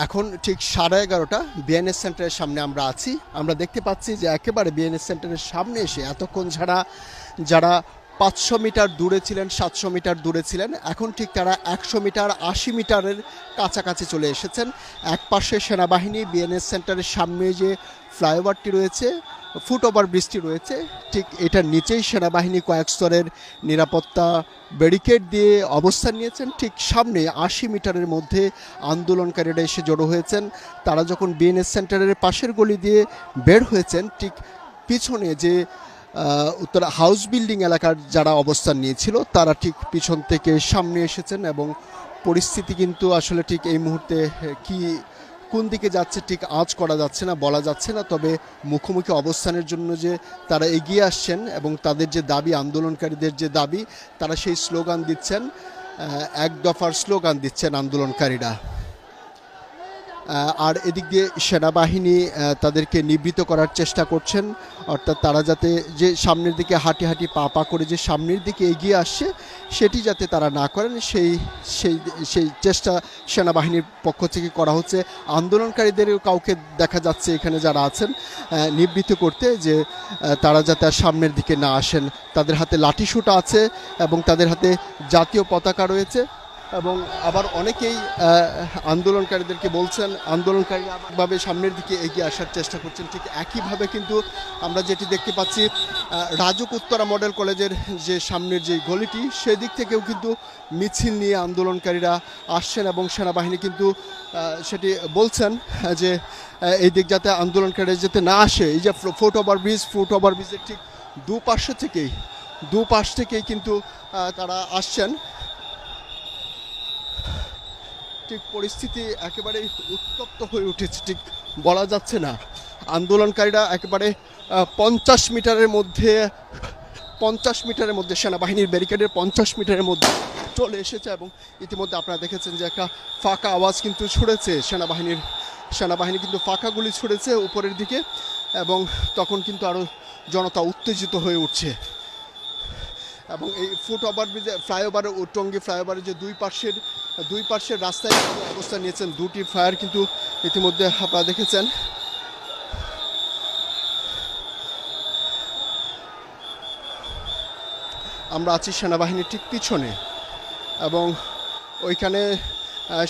এখন ঠিক 11:30 বিএনএস সেন্টারের সামনে আমরা আছি। আমরা দেখতে পাচ্ছি যে একেবারে বিএনএস সেন্টারের সামনে এসে এতক্ষণ যারা 500 মিটার দূরে ছিলেন, 700 মিটার দূরে ছিলেন, এখন ঠিক তারা 100 মিটার 80 মিটারের কাছাকাছি চলে এসেছেন। এক পাশে সেনাবাহিনী, বিএনএস সেন্টারের সামনে যে ফ্লাইওভারটি রয়েছে, ফুট ওভার ব্রিজটি রয়েছে, ঠিক এটার নিচেই সেনাবাহিনী কয়েক স্তরের নিরাপত্তা ব্যারিকেড দিয়ে অবস্থান নিয়েছেন। ঠিক সামনে 80 মিটারের মধ্যে আন্দোলনকারীরা এসে জড়ো হয়েছেন। তারা যখন বিএনএস সেন্টারের পাশের গলি দিয়ে বের হয়েছেন, ঠিক পিছনে যে উত্তর হাউস বিল্ডিং এলাকার যারা অবস্থান নিয়েছিল তারা ঠিক পিছন থেকে সামনে এসেছেন এবং পরিস্থিতি কিন্তু আসলে ঠিক এই মুহূর্তে কোন দিকে যাচ্ছে ঠিক আঁচ করা যাচ্ছে না, বলা যাচ্ছে না। তবে মুখোমুখি অবস্থানের জন্য যে তারা এগিয়ে আসছেন এবং তাদের যে দাবি, আন্দোলনকারীদের যে দাবি, তারা সেই স্লোগান দিচ্ছেন, এক দফার স্লোগান দিচ্ছেন আন্দোলনকারীরা। আর এদিক দিয়ে সেনাবাহিনী তাদেরকে নিবৃত্ত করার চেষ্টা করছেন, অর্থাৎ তারা যাতে যে সামনের দিকে হাঁটি হাঁটি পা পা করে যে সামনের দিকে এগিয়ে আসছে সেটি যাতে তারা না করেন সেই সেই সেই চেষ্টা সেনাবাহিনীর পক্ষ থেকে করা হচ্ছে। আন্দোলনকারীদেরও কাউকে দেখা যাচ্ছে এখানে যারা আছেন নিবৃত্ত করতে, যে তারা যাতে আর সামনের দিকে না আসেন। তাদের হাতে লাঠিসোঁটা আছে এবং তাদের হাতে জাতীয় পতাকা রয়েছে এবং আবার অনেকেই আন্দোলনকারীদেরকে বলছেন, আন্দোলনকারীরা ভাবে সামনের দিকে এগিয়ে আসার চেষ্টা করছেন। ঠিক একইভাবে কিন্তু আমরা যেটি দেখতে পাচ্ছি রাজুক উত্তরা মডেল কলেজের যে সামনের যে গলিটি, সেদিক থেকেও কিন্তু মিছিল নিয়ে আন্দোলনকারীরা আসছেন এবং সেনাবাহিনী কিন্তু সেটি বলছেন যে এই দিক যাতে আন্দোলনকারীরা যাতে না আসে। এই যে ফুট ওভার ব্রিজের ঠিক দুপাশ থেকেই কিন্তু তারা আসছেন। ঠিক পরিস্থিতি একেবারেই উত্তপ্ত হয়ে উঠেছে, ঠিক বলা যাচ্ছে না। আন্দোলনকারীরা একেবারে 50 মিটারের মধ্যে সেনাবাহিনীর ব্যারিকেডের 50 মিটারের মধ্যে চলে এসেছে এবং ইতিমধ্যে আপনারা দেখেছেন যে একটা ফাঁকা আওয়াজ কিন্তু ছুড়েছে সেনাবাহিনী কিন্তু ফাঁকা গুলি ছুড়েছে উপরের দিকে এবং তখন কিন্তু আরও জনতা উত্তেজিত হয়ে উঠছে। এবং এই ফুট ওভার ব্রিজে টঙ্গী ফ্লাইওভারের যে দুই পাশের রাস্তায় অবস্থান নিয়েছেন দুটি ফায়ার কিন্তু ইতিমধ্যে আপনারা দেখেছেন। আমরা আছি সেনাবাহিনীর ঠিক পিছনে এবং ওইখানে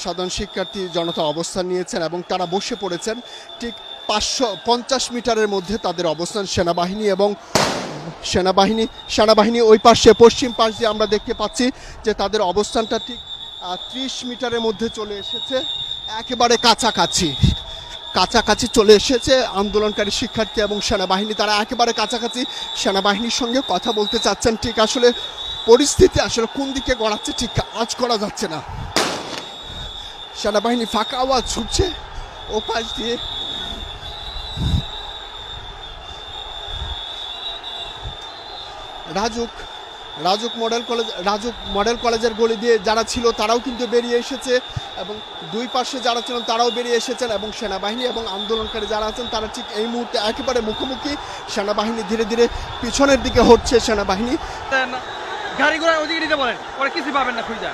সাধারণ শিক্ষার্থী জনতা অবস্থান নিয়েছেন এবং তারা বসে পড়েছেন। ঠিক 550 মিটারের মধ্যে তাদের অবস্থান। সেনাবাহিনী ওই পাশে পশ্চিম পাশ দিয়ে আমরা দেখতে পাচ্ছি যে তাদের অবস্থানটা ঠিক 30 মিটারের মধ্যে চলে এসেছে, একেবারে কাছাকাছি চলে এসেছে আন্দোলনকারী শিক্ষার্থী এবং সেনাবাহিনী। তারা একেবারে কাছাকাছি সেনাবাহিনীর সঙ্গে কথা বলতে চাচ্ছেন। ঠিক আসলে পরিস্থিতি আসলে কোন দিকে গড়াচ্ছে ঠিক আঁচ করা যাচ্ছে না। সেনাবাহিনী ফাঁকা আওয়াজ ছুটছে ও পাশ দিয়ে। রাজুক মডেল কলেজের গলি দিয়ে যারা ছিল তারাও কিন্তু বেরিয়ে এসেছে এবং দুই পাশে যারা ছিলেন তারাও বেরিয়ে এসেছেন এবং সেনাবাহিনী এবং আন্দোলনকারী যারা আছেন তারা ঠিক এই মুহূর্তে একেবারে মুখোমুখি। সেনাবাহিনী ধীরে ধীরে পিছনের দিকে হচ্ছে। সেনাবাহিনী গাড়ি ঘোড়া ওদিকে নিতে বলেন, ওরা কিছু পাবেন না খুঁজা।